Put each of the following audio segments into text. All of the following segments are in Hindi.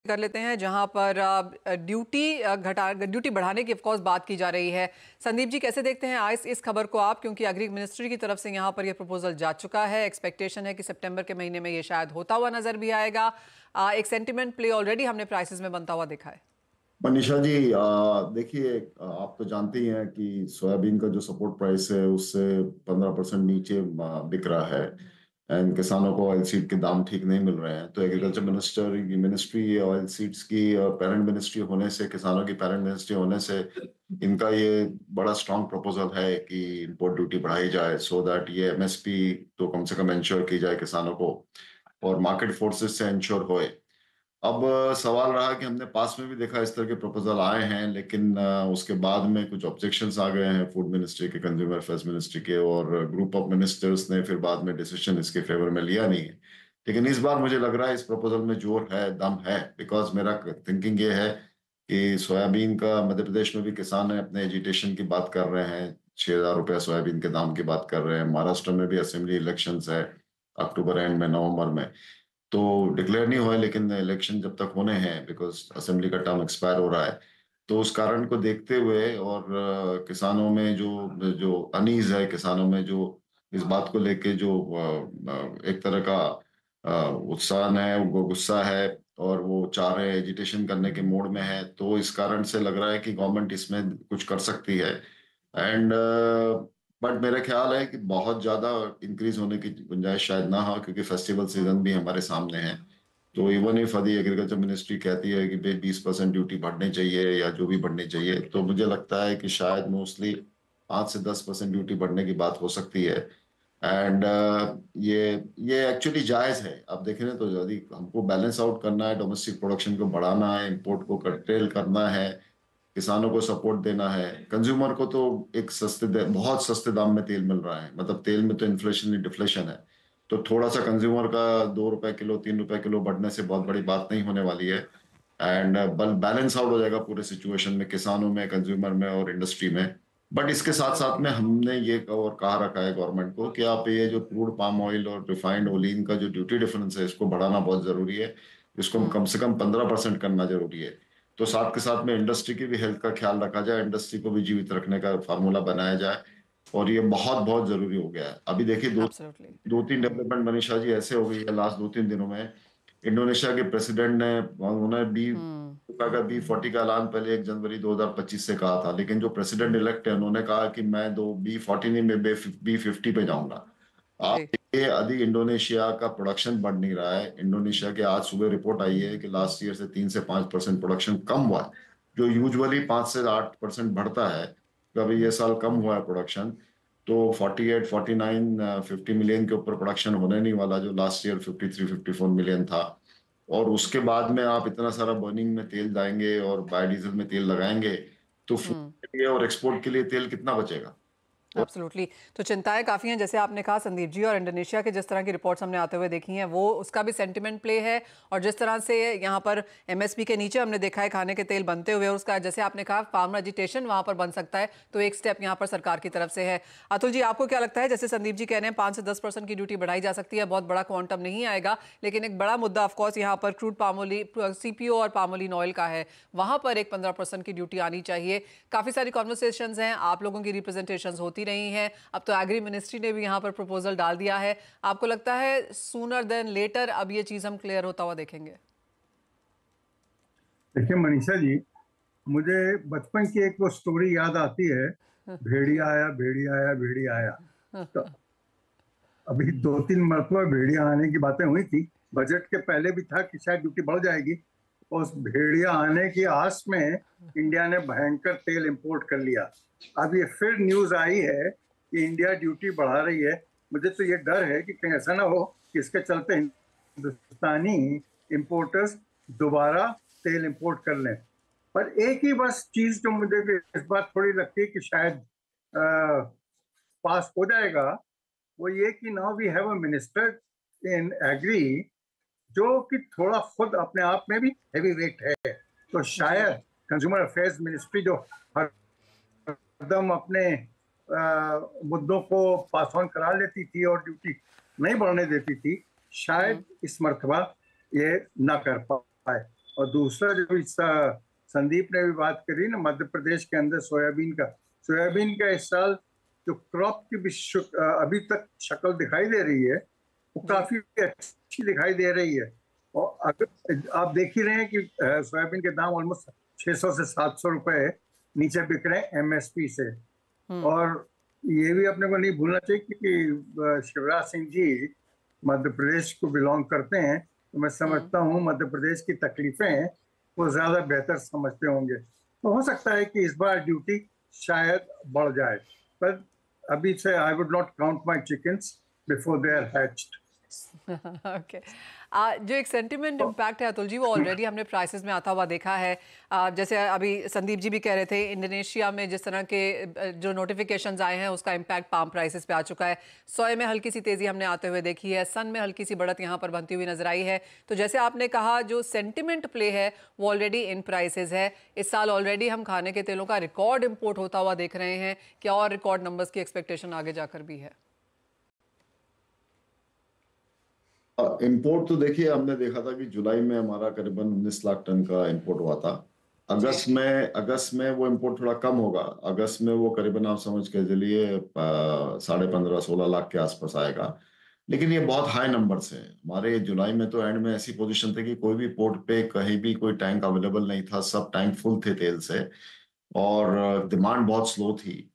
कर लेते हैं जहां पर ड्यूटी बढ़ाने की ऑफकोर्स बात की जा रही है। संदीप जी, कैसे देखते हैं आज इस खबर को आप, क्योंकि एग्री मिनिस्ट्री की तरफ से यहां पर यह प्रपोजल जा चुका है। एक्सपेक्टेशन है कि सितंबर के महीने में ये शायद होता हुआ नजर भी आएगा। एक सेंटिमेंट प्ले ऑलरेडी हमने प्राइसेस में बनता हुआ देखा है। मनीषा जी, देखिए, आप तो जानते ही हैं कि सोयाबीन का जो सपोर्ट प्राइस है उससे 15% नीचे बिक रहा है। एंड किसानों को ऑयल सीड के दाम ठीक नहीं मिल रहे हैं, तो एग्रीकल्चर मिनिस्ट्री ऑयल सीड्स की पेरेंट मिनिस्ट्री होने से, किसानों की पेरेंट मिनिस्ट्री होने से इनका ये बड़ा स्ट्रांग प्रपोजल है कि इंपोर्ट ड्यूटी बढ़ाई जाए, सो दैट ये एमएसपी तो कम से कम इंश्योर की जाए किसानों को, और मार्केट फोर्सेस से इंश्योर होए। अब सवाल रहा कि हमने पास में भी देखा इस तरह के प्रपोजल आए हैं, लेकिन उसके बाद में कुछ ऑब्जेक्शंस आ गए हैं फूड मिनिस्ट्री के, कंज्यूमर अफेयर्स मिनिस्ट्री के, और ग्रुप ऑफ मिनिस्टर्स ने फिर बाद में डिसीजन इसके फेवर में लिया नहीं है। लेकिन इस बार मुझे लग रहा है इस प्रपोजल में जोर है, दम है, बिकॉज मेरा थिंकिंग ये है कि सोयाबीन का मध्य प्रदेश में भी किसान है, अपने एजिटेशन की बात कर रहे हैं, 6,000 रुपया सोयाबीन के दाम की बात कर रहे हैं। महाराष्ट्र में भी असेंबली इलेक्शंस है अक्टूबर एंड में, नवंबर में, तो डिक्लेयर नहीं हुआ है, लेकिन इलेक्शन जब तक होने हैं, बिकॉज असेंबली का टर्म एक्सपायर हो रहा है, तो उस कारण को देखते हुए और किसानों में जो जो अनीज है, किसानों में जो इस बात को लेके जो एक तरह का उत्साह है, वो गुस्सा है, और वो चाह रहे एजिटेशन करने के मोड में है, तो इस कारण से लग रहा है कि गवर्नमेंट इसमें कुछ कर सकती है। एंड बट मेरा ख्याल है कि बहुत ज्यादा इंक्रीज होने की गुंजाइश शायद ना हो, क्योंकि फेस्टिवल सीजन भी हमारे सामने है। तो इवन इफ यदि एग्रीकल्चर मिनिस्ट्री कहती है कि भाई 20% ड्यूटी बढ़नी चाहिए या जो भी बढ़नी चाहिए, तो मुझे लगता है कि शायद मोस्टली 5 से 10% ड्यूटी बढ़ने की बात हो सकती है। एंड ये एक्चुअली जायज है। अब देखें ना, तो यदि हमको बैलेंस आउट करना है, डोमेस्टिक प्रोडक्शन को बढ़ाना है, इंपोर्ट को कंट्रोल करना है, किसानों को सपोर्ट देना है, कंज्यूमर को तो एक बहुत सस्ते दाम में तेल मिल रहा है, मतलब तेल में तो इन्फ्लेशन डिफ्लेशन है, तो थोड़ा सा कंज्यूमर का 2 रुपए किलो 3 रुपए किलो बढ़ने से बहुत बड़ी बात नहीं होने वाली है। एंड बल बैलेंस आउट हो जाएगा पूरे सिचुएशन में, किसानों में, कंज्यूमर में और इंडस्ट्री में। बट इसके साथ साथ में हमने ये और कहा रखा है गवर्नमेंट को कि आप ये जो क्रूड पाम ऑयल और रिफाइंड ओलिन का जो ड्यूटी डिफरेंस है, इसको बढ़ाना बहुत जरूरी है। इसको कम से कम 15% करना जरूरी है। तो साथ के साथ में इंडस्ट्री की भी हेल्थ का ख्याल रखा जाए, इंडस्ट्री को भी जीवित रखने का फार्मूला बनाया जाए, और ये बहुत बहुत जरूरी हो गया है। अभी देखिए, दो एब्सोल्युटली। दो तीन डेवलपमेंट मनीषा जी ऐसे हो गई है लास्ट 2-3 दिनों में। इंडोनेशिया के प्रेसिडेंट ने, उन्होंने हम्म। B40 का ऐलान पहले 1 जनवरी 2025 से कहा था, लेकिन जो प्रेसिडेंट इलेक्ट है उन्होंने कहा कि मैं दो B40 नहीं, मैं B50 पे जाऊंगा। आप जी। देखिए, अभी इंडोनेशिया का प्रोडक्शन बढ़ नहीं रहा है। इंडोनेशिया के आज सुबह रिपोर्ट आई है कि लास्ट ईयर से 3 से 5% प्रोडक्शन कम हुआ है, जो यूजुअली 5 से 8% बढ़ता है। तो अभी ये साल कम हुआ है प्रोडक्शन। तो 48, 49, 50 मिलियन के ऊपर प्रोडक्शन होने नहीं वाला, जो लास्ट ईयर 53-54 मिलियन था। और उसके बाद में आप इतना सारा बर्निंग में तेल जाएंगे और बायोडीजल में तेल लगाएंगे, तो फूड हम्म। के लिए और एक्सपोर्ट के लिए तेल कितना बचेगा? और एब्सोल्युटली। तो चिंताएं काफ़ी हैं, जैसे आपने कहा संदीप जी, और इंडोनेशिया के जिस तरह की रिपोर्ट्स हमने आते हुए देखी हैं, वो उसका भी सेंटिमेंट प्ले है। और जिस तरह से यहाँ पर एमएसपी के नीचे हमने देखा है खाने के तेल बनते हुए, और उसका जैसे आपने कहा फार्मर एजिटेशन वहाँ पर बन सकता है, तो एक स्टेप यहाँ पर सरकार की तरफ से है। अतुल जी, आपको क्या लगता है? जैसे संदीप जी कह रहे हैं 5 से 10% की ड्यूटी बढ़ाई जा सकती है, बहुत बड़ा क्वांटम नहीं आएगा, लेकिन एक बड़ा मुद्दा ऑफकोर्स यहाँ पर क्रूड पामोली सीपीओ और पामोलिन ऑयल का है। वहाँ पर एक 15% की ड्यूटी आनी चाहिए। काफ़ी सारी कॉन्वर्सेशंस हैं, आप लोगों की रिप्रेजेंटेशंस होती रही हैं। अब तो एग्री मिनिस्ट्री ने भी यहाँ पर प्रपोजल डाल दिया है। आपको लगता है सूनर देन लेटर अब ये चीज हम क्लियर होता हुआ देखेंगे? देखिए मनीषा जी, मुझे बचपन की एक वो स्टोरी याद आती है, भेड़िया आया भेड़िया आया भेड़िया आया। तो अभी 2-3 मरतबा भेड़िया आने की बातें हुई थी। बजट के पहले भी था कि शायद ड्यूटी बढ़ जाएगी, और उस भेड़िया आने की आस में इंडिया ने भयंकर तेल इंपोर्ट कर लिया। अब ये फिर न्यूज आई है कि इंडिया ड्यूटी बढ़ा रही है। मुझे तो ये डर है कि कहीं ऐसा ना हो कि इसके चलते हिंदुस्तानी इंपोर्टर्स दोबारा तेल इंपोर्ट कर लें। पर एक ही बस चीज जो मुझे इस बात थोड़ी लगती है कि शायद पास हो जाएगा, वो ये कि now we have a minister in agri जो कि थोड़ा खुद अपने आप में भी हैवी वेट है। तो जी। शायद कंज्यूमर अफेयर्स मिनिस्ट्री जो हरदम अपने मुद्दों को पास ऑन करा लेती थी और ड्यूटी नहीं बढ़ने देती थी, शायद इस मर्तबा ये ना कर पाए। और दूसरा जो संदीप ने भी बात करी ना, मध्य प्रदेश के अंदर सोयाबीन का इस साल जो क्रॉप की अभी तक शक्ल दिखाई दे रही है वो काफी अच्छी दिखाई दे रही है। और अगर आप देख ही रहे हैं कि सोयाबीन के दाम ऑलमोस्ट 600 से 700 रुपए नीचे बिक रहे हैं एमएसपी से। और ये भी अपने को नहीं भूलना चाहिए कि शिवराज सिंह जी मध्य प्रदेश को बिलोंग करते हैं, तो मैं समझता हूँ मध्य प्रदेश की तकलीफें वो ज्यादा बेहतर समझते होंगे। तो हो सकता है कि इस बार ड्यूटी शायद बढ़ जाए, पर अभी से I would not count my chickens before they are hatched. Okay, जो एक सेंटिमेंट इम्पैक्ट है अतुल जी, वो ऑलरेडी हमने प्राइसेस में आता हुआ देखा है। जैसे अभी संदीप जी भी कह रहे थे, इंडोनेशिया में जिस तरह के जो नोटिफिकेशंस आए हैं उसका इम्पैक्ट पाम प्राइसेस पे आ चुका है। सोए में हल्की सी तेज़ी हमने आते हुए देखी है, सन में हल्की सी बढ़त यहाँ पर बनती हुई नजर आई है। तो जैसे आपने कहा, जो सेंटिमेंट प्ले है वो ऑलरेडी इन प्राइसेस है। इस साल ऑलरेडी हम खाने के तेलों का रिकॉर्ड इम्पोर्ट होता हुआ देख रहे हैं। क्या और रिकॉर्ड नंबर्स की एक्सपेक्टेशन आगे जाकर भी है? इंपोर्ट तो देखिए, हमने देखा था कि जुलाई में हमारा करीबन 19 लाख टन का इंपोर्ट हुआ था। अगस्त में वो इंपोर्ट थोड़ा कम होगा। अगस्त में वो करीबन आप समझ के चलिए 15.5-16 लाख के आसपास आएगा। लेकिन ये बहुत हाई नंबर्स हैं। हमारे जुलाई में तो एंड में ऐसी पोजीशन थी कि कोई भी पोर्ट पे कहीं भी कोई टैंक अवेलेबल नहीं था, सब टैंक फुल थे तेल से, और डिमांड बहुत स्लो थी।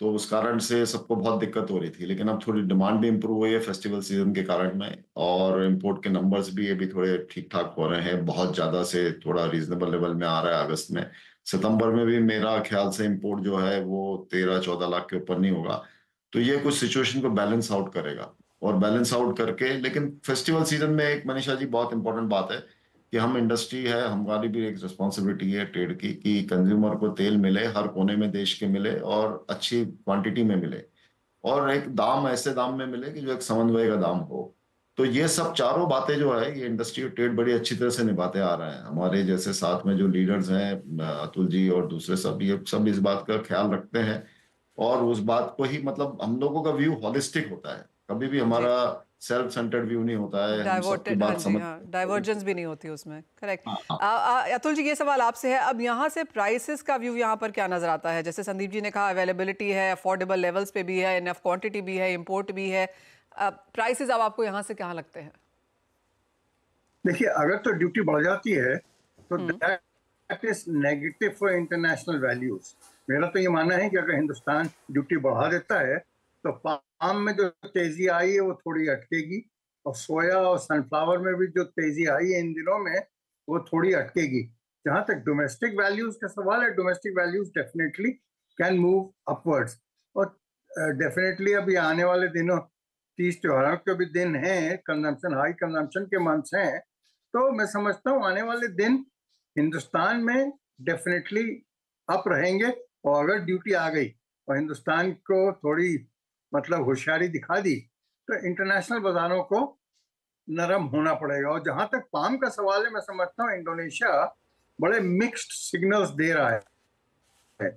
तो उस कारण से सबको बहुत दिक्कत हो रही थी। लेकिन अब थोड़ी डिमांड भी इंप्रूव हुई है फेस्टिवल सीजन के कारण में, और इंपोर्ट के नंबर्स भी अभी थोड़े ठीक ठाक हो रहे हैं। बहुत ज्यादा से थोड़ा रीजनेबल लेवल में आ रहा है अगस्त में। सितंबर में भी मेरा ख्याल से इंपोर्ट जो है वो 13-14 लाख के ऊपर नहीं होगा। तो ये कुछ सिचुएशन को बैलेंस आउट करेगा, और बैलेंस आउट करके, लेकिन फेस्टिवल सीजन में एक मनीषा जी बहुत इंपॉर्टेंट बात है कि हम इंडस्ट्री है, हमारी भी एक रिस्पॉन्सिबिलिटी है ट्रेड की कि कंज्यूमर को तेल मिले, हर कोने में देश के मिले, और अच्छी क्वांटिटी में मिले, और एक दाम ऐसे दाम में मिले कि जो एक समन्वय का दाम हो। तो ये सब चारों बातें जो है, ये इंडस्ट्री और ट्रेड बड़ी अच्छी तरह से निभाते आ रहे हैं। हमारे जैसे साथ में जो लीडर्स हैं, अतुल जी और दूसरे सब, ये सब इस बात का ख्याल रखते हैं, और उस बात को ही, मतलब हम लोगों का व्यू हॉलिस्टिक होता है। कभी भी हमारा सेल्फ सेंटर्ड व्यू नहीं होता है, हम सबकी बात समझ, डाइवर्जेंस भी नहीं होती उसमें। करेक्ट। हाँ। अतुल जी, ये सवाल आपसे है, अब यहाँ से प्राइसेस का व्यू यहाँ पर क्या नजर आता है? जैसे संदीप जी ने कहा, अवेलेबिलिटी है, अफोर्डेबल लेवल्स पे भी है, इनफ क्वांटिटी भी है, इंपोर्ट भी है। प्राइसेस अब आपको यहाँ से कहाँ लगते हैं? देखिए, अगर तो ड्यूटी बढ़ जाती है तो that is negative for international values. मेरा तो ये मानना है कि अगर हिंदुस्तान ड्यूटी बढ़ा देता है तो पाम में जो तेजी आई है वो थोड़ी अटकेगी, और सोया और सनफ्लावर में भी जो तेजी आई है इन दिनों में वो थोड़ी अटकेगी। जहां तक डोमेस्टिक वैल्यूज का सवाल है, domestic values definitely can move upwards, और डेफिनेटली अभी आने वाले दिनों 30 त्योहारों के भी दिन हैं, कंजम्पशन हाई कंजम्पशन के मंथ्स हैं, तो मैं समझता हूँ आने वाले दिन हिंदुस्तान में डेफिनेटली अप रहेंगे। और अगर ड्यूटी आ गई और हिंदुस्तान को थोड़ी मतलब होशियारी दिखा दी तो इंटरनेशनल बाजारों को नरम होना पड़ेगा। और जहां तक पाम का सवाल है, मैं समझता हूँ इंडोनेशिया बड़े मिक्स्ड सिग्नल्स दे रहा है।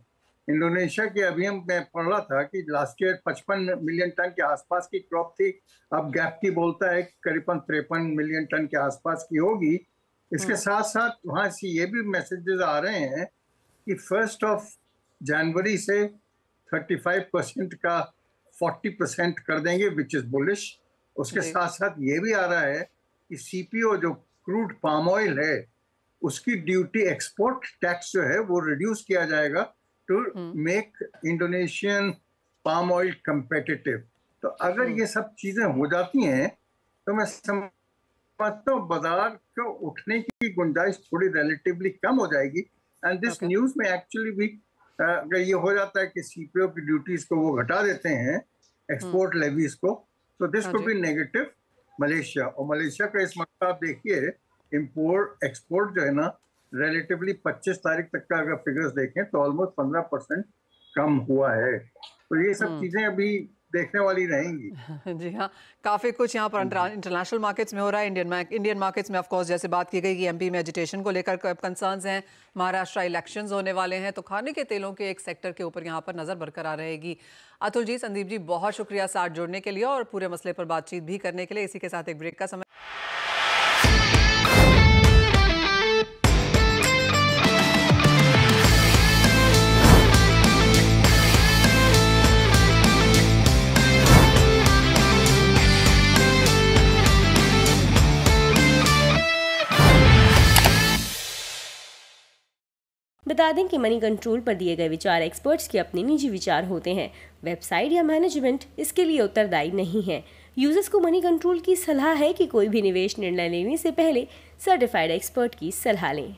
इंडोनेशिया के अभी मैं पढ़ रहा था कि लास्ट ईयर 55 मिलियन टन के आसपास की क्रॉप थी, अब गैप्टी बोलता है करीबन 53 मिलियन टन के आसपास की होगी। इसके साथ साथ वहां से ये भी मैसेजेस आ रहे हैं कि 1 जनवरी से 35% का 40% कर देंगे, विच इज बुलिश। उसके साथ साथ ये भी आ रहा है कि सीपीओ जो क्रूड पाम ऑयल है उसकी ड्यूटी, एक्सपोर्ट टैक्स जो है वो रिड्यूस किया जाएगा to make Indonesian palm oil competitive. तो अगर ये सब चीजें हो जाती हैं तो मैं समझता हूँ बाजार को उठने की गुंजाइश थोड़ी रिलेटिवली कम हो जाएगी। एंड दिस न्यूज में एक्चुअली भी अगर ये हो जाता है कि सीपीओ की ड्यूटीज को वो घटा देते हैं, एक्सपोर्ट लेवीज को, तो this could be negative Malaysia. और मलेशिया का इस मसला आप देखिए, इंपोर्ट एक्सपोर्ट जो है ना, रिलेटिवली 25 तारीख तक का अगर फिगर्स देखें तो ऑलमोस्ट 15% कम हुआ है। तो ये सब चीजें अभी देखने वाली रहेंगी। जी हाँ, काफ़ी कुछ यहाँ पर इंटरनेशनल मार्केट्स में हो रहा है। इंडियन मार्केट्स में ऑफ कोर्स जैसे बात की गई कि एमपी में एजिटेशन को लेकर कंसर्न्स हैं, महाराष्ट्र इलेक्शंस होने वाले हैं, तो खाने के तेलों के एक सेक्टर के ऊपर यहाँ पर नज़र बरकरार रहेगी। अतुल जी, संदीप जी, बहुत शुक्रिया साथ जुड़ने के लिए और पूरे मसले पर बातचीत भी करने के लिए। इसी के साथ एक ब्रेक का समय। बता दें कि मनी कंट्रोल पर दिए गए विचार एक्सपर्ट्स के अपने निजी विचार होते हैं। वेबसाइट या मैनेजमेंट इसके लिए उत्तरदायी नहीं है। यूजर्स को मनी कंट्रोल की सलाह है कि कोई भी निवेश निर्णय लेने से पहले सर्टिफाइड एक्सपर्ट की सलाह लें।